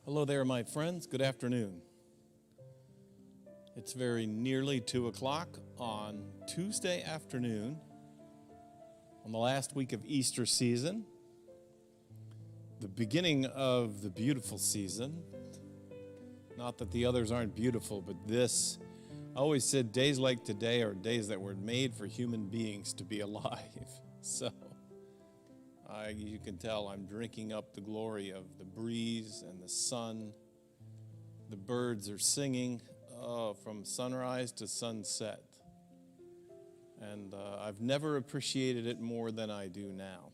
Hello there, my friends. Good afternoon. It's very nearly 2 o'clock on Tuesday afternoon, on the last week of Easter season, the beginning of the beautiful season. Not that the others aren't beautiful, but this, I always said days like today are days that were made for human beings to be alive. So you can tell I'm drinking up the glory of the breeze and the sun. The birds are singing from sunrise to sunset. And I've never appreciated it more than I do now.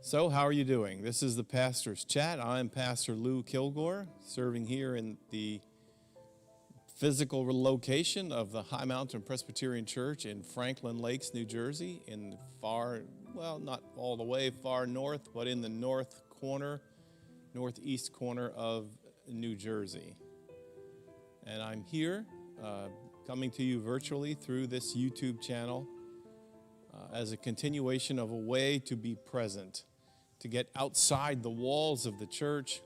So how are you doing? This is the Pastor's Chat. I'm Pastor Lou Kilgore, serving here in the physical location of the High Mountain Presbyterian Church in Franklin Lakes, New Jersey, in the far, well, not all the way far north, but in the northeast corner of New Jersey. And I'm here coming to you virtually through this YouTube channel as a continuation of a way to be present, to get outside the walls of the church,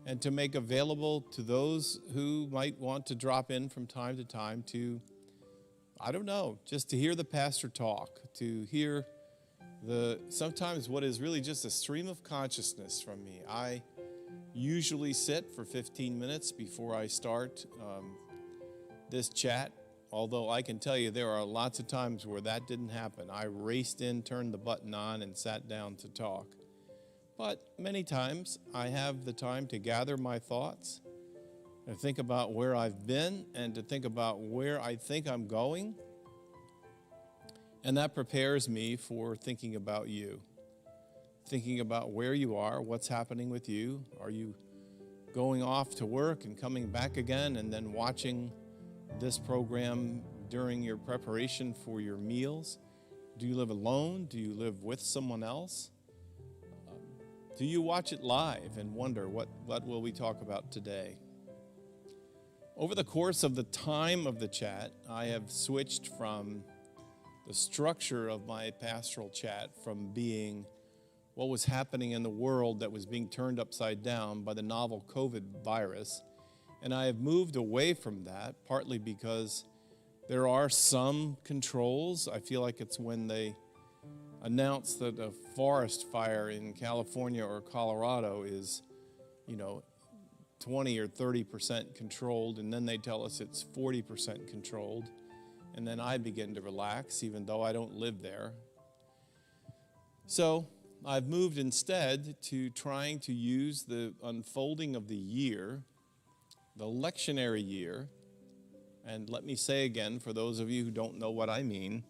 and to make available to those who might want to drop in from time to time to, I don't know, just to hear the pastor talk, to hear sometimes what is really just a stream of consciousness from me. I usually sit for 15 minutes before I start this chat, although I can tell you there are lots of times where that didn't happen. I raced in, turned the button on, and sat down to talk. But many times I have the time to gather my thoughts and think about where I've been and to think about where I think I'm going. And that prepares me for thinking about you, thinking about where you are, what's happening with you. Are you going off to work and coming back again and then watching this program during your preparation for your meals? Do you live alone? Do you live with someone else? Do you watch it live and wonder, what will we talk about today? Over the course of the time of the chat, I have switched from the structure of my pastoral chat from being what was happening in the world that was being turned upside down by the novel COVID virus. And I have moved away from that, partly because there are some controls. I feel like it's when they announce that a forest fire in California or Colorado is, 20 or 30% controlled, and then they tell us it's 40% controlled. And then I begin to relax, even though I don't live there. So I've moved instead to trying to use the unfolding of the year, the lectionary year. And let me say again, for those of you who don't know what I mean,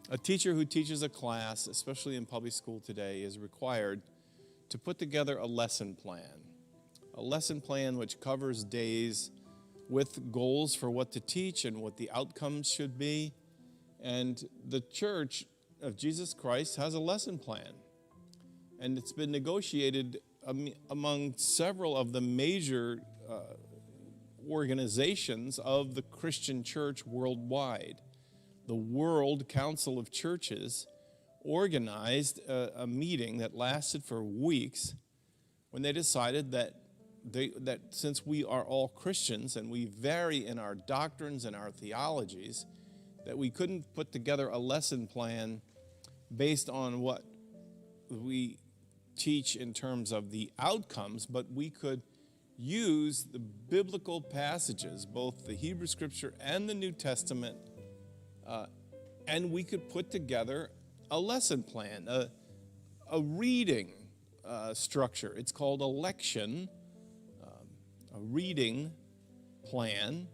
a teacher who teaches a class, especially in public school today, is required to put together a lesson plan which covers days with goals for what to teach and what the outcomes should be. And the Church of Jesus Christ has a lesson plan. And it's been negotiated among several of the major organizations of the Christian church worldwide. The World Council of Churches organized a meeting that lasted for weeks when they decided that since we are all Christians and we vary in our doctrines and our theologies, that we couldn't put together a lesson plan based on what we teach in terms of the outcomes, but we could use the biblical passages, both the Hebrew Scripture and the New Testament, and we could put together a lesson plan, a reading structure. It's called a lection, a reading plan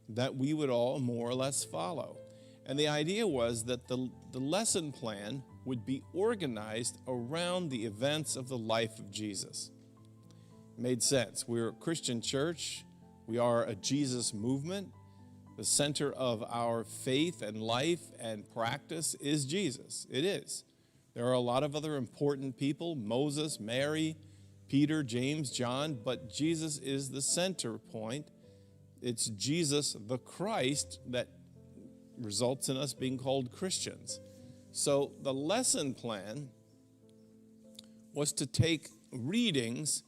that we would all more or less follow. And the idea was that the lesson plan would be organized around the events of the life of Jesus. It made sense. We're a Christian church. We are a Jesus movement. The center of our faith and life and practice is Jesus. It is. There are a lot of other important people, Moses, Mary, Peter, James, John, but Jesus is the center point. It's Jesus, the Christ, that results in us being called Christians. So the lesson plan was to take readings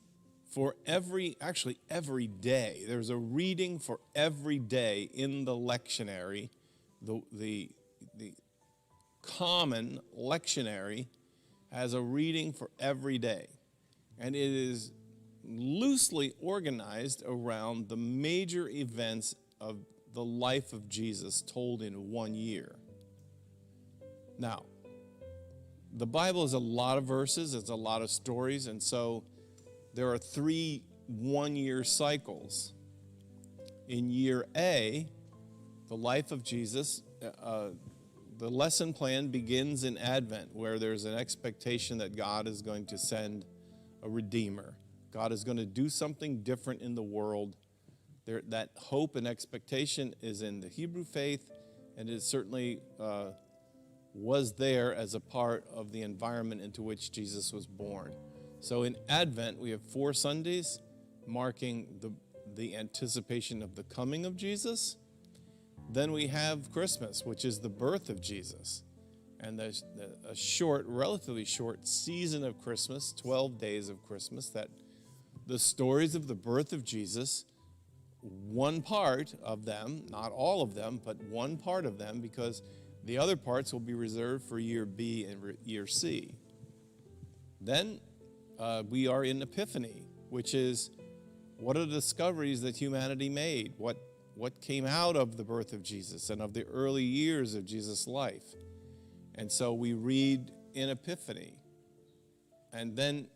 for every day. There's a reading for every day in the lectionary, the common lectionary has a reading for every day. And it is loosely organized around the major events of the life of Jesus told in 1 year. Now, the Bible is a lot of verses, it's a lot of stories, and so there are 3 one-year cycles. In year A, the life of Jesus, the lesson plan begins in Advent, where there's an expectation that God is going to send a Redeemer. God is going to do something different in the world. That hope and expectation is in the Hebrew faith, and it certainly was there as a part of the environment into which Jesus was born. So in Advent, we have 4 Sundays marking the anticipation of the coming of Jesus. Then we have Christmas, which is the birth of Jesus. And there's a short, relatively short season of Christmas, 12 days of Christmas, that the stories of the birth of Jesus, one part of them, not all of them, but one part of them, because the other parts will be reserved for year B and year C. Then we are in Epiphany, which is what are the discoveries that humanity made? What came out of the birth of Jesus and of the early years of Jesus' life? And so we read in Epiphany. And then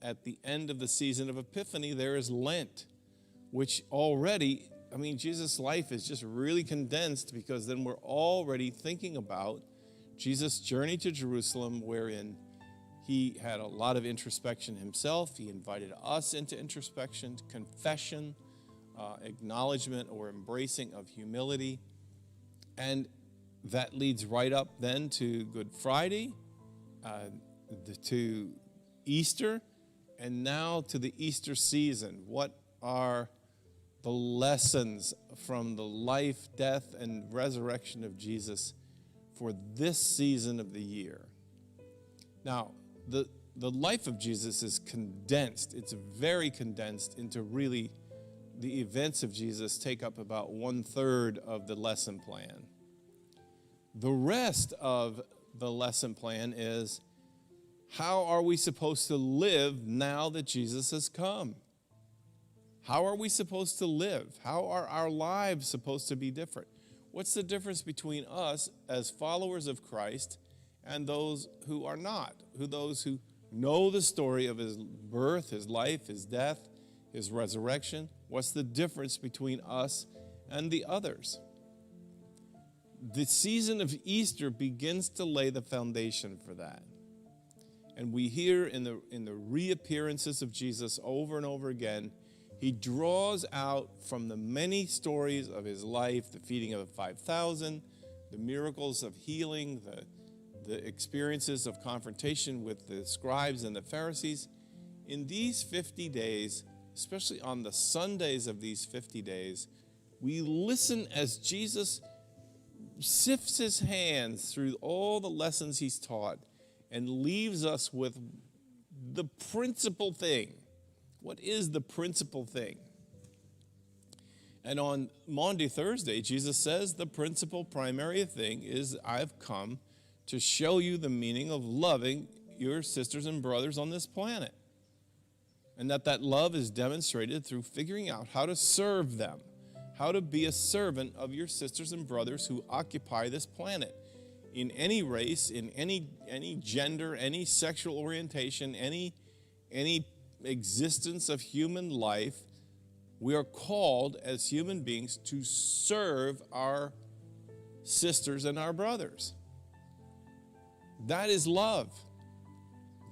at the end of the season of Epiphany, there is Lent, which already, Jesus' life is just really condensed, because then we're already thinking about Jesus' journey to Jerusalem, wherein he had a lot of introspection himself. He invited us into introspection, confession, acknowledgement or embracing of humility. And that leads right up then to Good Friday, to Easter, and now to the Easter season. What are the lessons from the life, death, and resurrection of Jesus for this season of the year? Now, the life of Jesus is condensed. It's very condensed into really the events of Jesus take up about 1/3 of the lesson plan. The rest of the lesson plan is, how are we supposed to live now that Jesus has come? How are we supposed to live? How are our lives supposed to be different? What's the difference between us as followers of Christ and those who are not? Those who know the story of his birth, his life, his death, his resurrection? What's the difference between us and the others? The season of Easter begins to lay the foundation for that. And we hear in the reappearances of Jesus over and over again, he draws out from the many stories of his life, the feeding of the 5,000, the miracles of healing, the experiences of confrontation with the scribes and the Pharisees. In these 50 days, especially on the Sundays of these 50 days, we listen as Jesus sifts his hands through all the lessons he's taught and leaves us with the principal thing. What is the principal thing? And on Maundy Thursday, Jesus says the principal primary thing is, I've come to show you the meaning of loving your sisters and brothers on this planet. And that love is demonstrated through figuring out how to serve them, how to be a servant of your sisters and brothers who occupy this planet. In any race, in any gender, any sexual orientation, any existence of human life, we are called as human beings to serve our sisters and our brothers. That is love.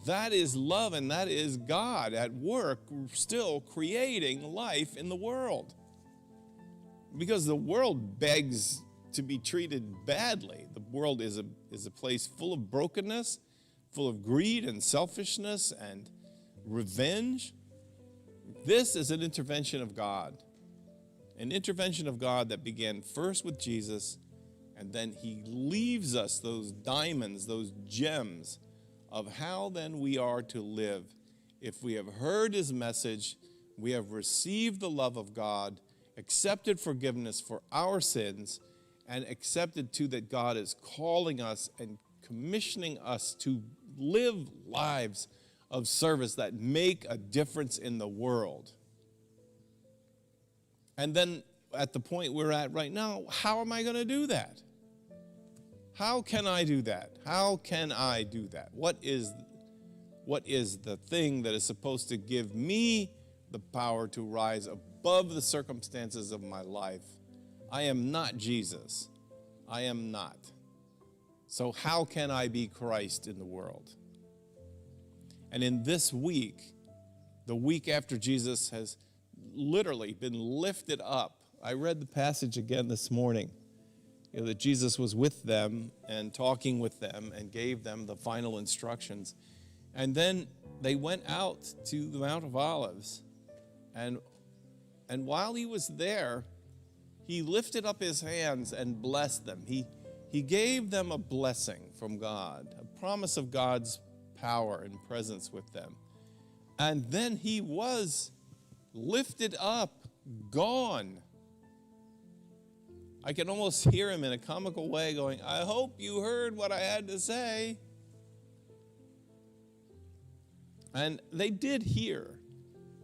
That is love, and that is God at work still creating life in the world. Because the world begs to be treated badly. The world is a place full of brokenness, full of greed and selfishness and revenge. This is an intervention of God. An intervention of God that began first with Jesus, and then he leaves us those diamonds, those gems of how then we are to live. If we have heard his message, we have received the love of God, accepted forgiveness for our sins, and accepted too that God is calling us and commissioning us to live lives of service that make a difference in the world. And then at the point we're at right now, how am I going to do that? How can I do that? How can I do that? What is the thing that is supposed to give me the power to rise above the circumstances of my life? I am not Jesus. I am not. So how can I be Christ in the world? And in this week, the week after Jesus has literally been lifted up, I read the passage again this morning, that Jesus was with them and talking with them and gave them the final instructions. And then they went out to the Mount of Olives. And while he was there, he lifted up his hands and blessed them. He gave them a blessing from God, a promise of God's power and presence with them. And then he was lifted up, gone. I can almost hear him in a comical way going, I hope you heard what I had to say. And they did hear,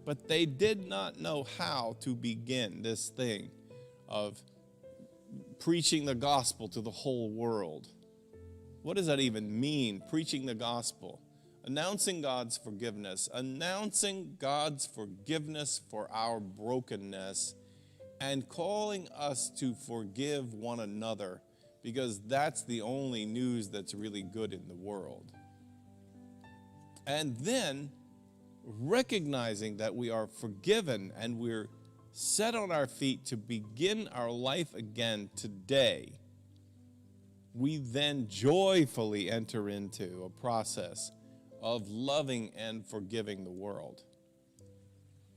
but they did not know how to begin this thing of preaching the gospel to the whole world. What does that even mean, preaching the gospel? Announcing God's forgiveness for our brokenness, and calling us to forgive one another, because that's the only news that's really good in the world. And then recognizing that we are forgiven and we're set on our feet to begin our life again today, we then joyfully enter into a process of loving and forgiving the world.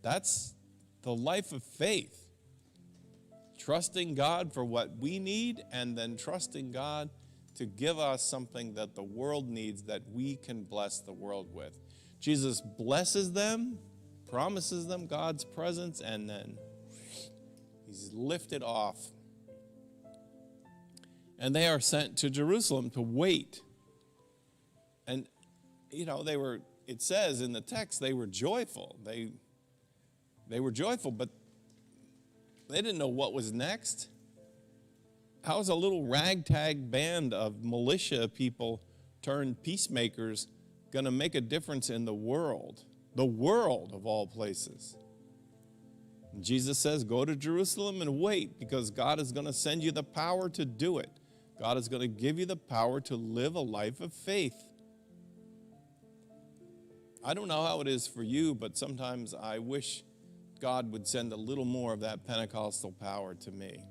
That's the life of faith. Trusting God for what we need, and then trusting God to give us something that the world needs that we can bless the world with. Jesus blesses them, promises them God's presence, and then he's lifted off. And they are sent to Jerusalem to wait. And, it says in the text, they were joyful. They were joyful, but they didn't know what was next. How is a little ragtag band of militia people turned peacemakers going to make a difference in the world of all places? And Jesus says, go to Jerusalem and wait, because God is going to send you the power to do it. God is going to give you the power to live a life of faith. I don't know how it is for you, but sometimes I wish God would send a little more of that Pentecostal power to me.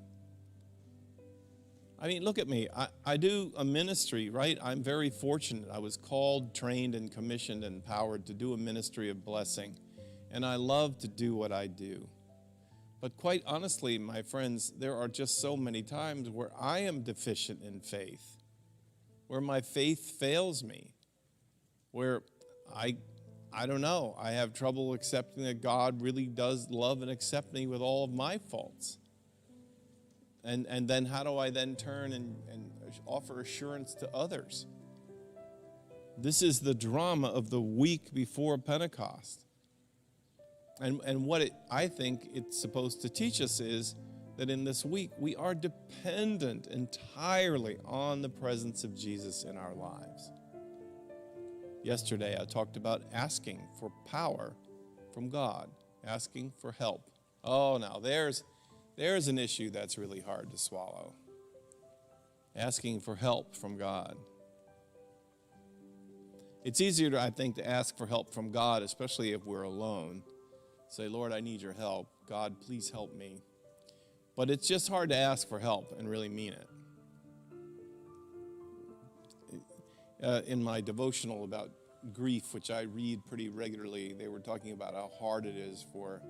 I mean, look at me. I do a ministry, right? I'm very fortunate. I was called, trained, and commissioned and empowered to do a ministry of blessing. And I love to do what I do. But quite honestly, my friends, there are just so many times where I am deficient in faith, where my faith fails me, where I don't know, I have trouble accepting that God really does love and accept me with all of my faults. And then how do I then turn and offer assurance to others? This is the drama of the week before Pentecost. And what I think it's supposed to teach us is that in this week, we are dependent entirely on the presence of Jesus in our lives. Yesterday, I talked about asking for power from God, asking for help. Oh, now there's an issue that's really hard to swallow. Asking for help from God. It's easier, I think, to ask for help from God, especially if we're alone. Say, Lord, I need your help. God, please help me. But it's just hard to ask for help and really mean it. In my devotional about grief, which I read pretty regularly, they were talking about how hard it is for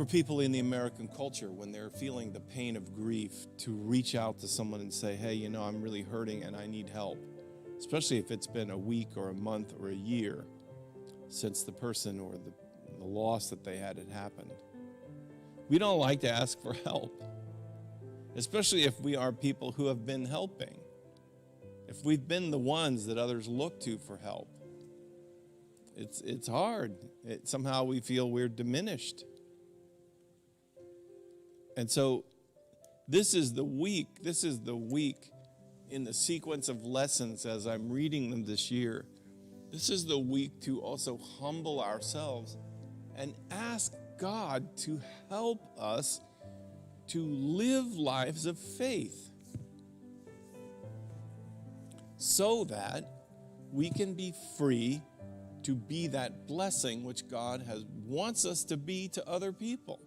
people in the American culture when they're feeling the pain of grief to reach out to someone and say, hey, I'm really hurting and I need help. especially if it's been a week or a month or a year since the person or the loss that they had happened. We don't like to ask for help, especially if we are people who have been helping, if we've been the ones that others look to for help. It's hard. Somehow we feel we're diminished. And so this is the week in the sequence of lessons as I'm reading them this year. This is the week to also humble ourselves and ask God to help us to live lives of faith so that we can be free to be that blessing which God wants us to be to other people.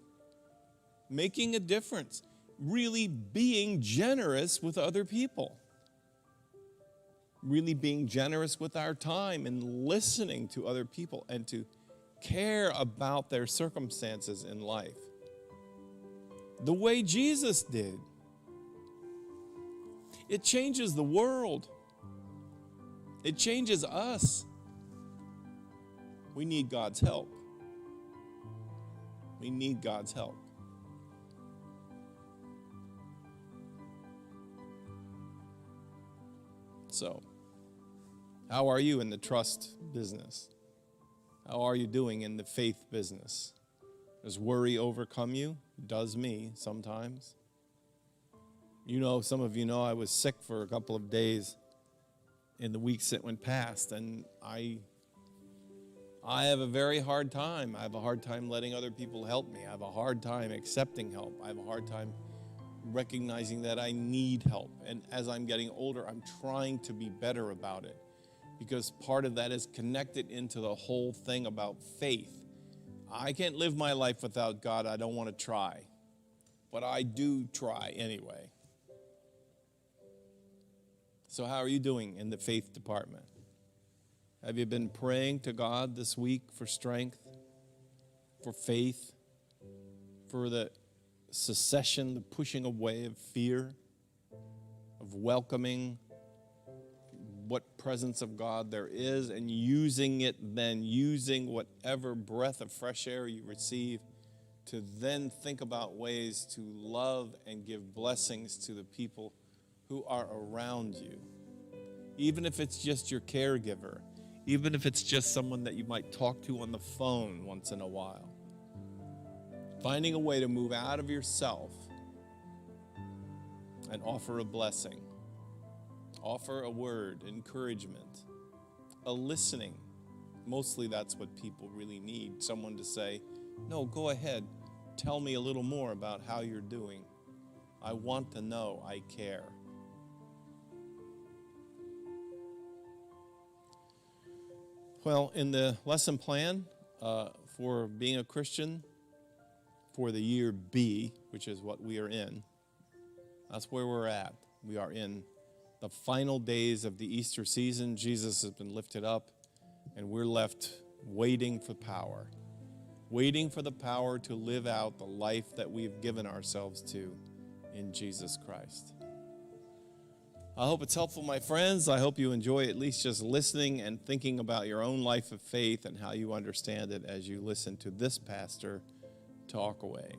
Making a difference, really being generous with other people. Really being generous with our time and listening to other people and to care about their circumstances in life. The way Jesus did. It changes the world. It changes us. We need God's help. We need God's help. So, how are you in the trust business? How are you doing in the faith business? Does worry overcome you? It does me sometimes. Some of you know I was sick for a couple of days in the weeks that went past, and I have a very hard time. I have a hard time letting other people help me. I have a hard time accepting help. I have a hard time recognizing that I need help. And as I'm getting older, I'm trying to be better about it, because part of that is connected into the whole thing about faith. I can't live my life without God. I don't want to try, but I do try anyway. So how are you doing in the faith department? Have you been praying to God this week for strength, for faith, for the cessation, the pushing away of fear, of welcoming what presence of God there is and using whatever breath of fresh air you receive to then think about ways to love and give blessings to the people who are around you. Even if it's just your caregiver, even if it's just someone that you might talk to on the phone once in a while. Finding a way to move out of yourself and offer a blessing. Offer a word, encouragement, a listening. Mostly that's what people really need. Someone to say, no, go ahead. Tell me a little more about how you're doing. I want to know. I care. Well, in the lesson plan for being a Christian for the year B, which is what we are in, that's where we're at. We are in the final days of the Easter season. Jesus has been lifted up, and we're left waiting for power to live out the life that we've given ourselves to in Jesus Christ. I hope it's helpful, my friends. I hope you enjoy at least just listening and thinking about your own life of faith and how you understand it as you listen to this pastor talk away.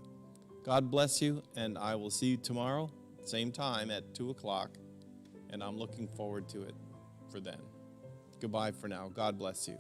God bless you, and I will see you tomorrow, same time at 2 o'clock, and I'm looking forward to it for then. Goodbye for now. God bless you.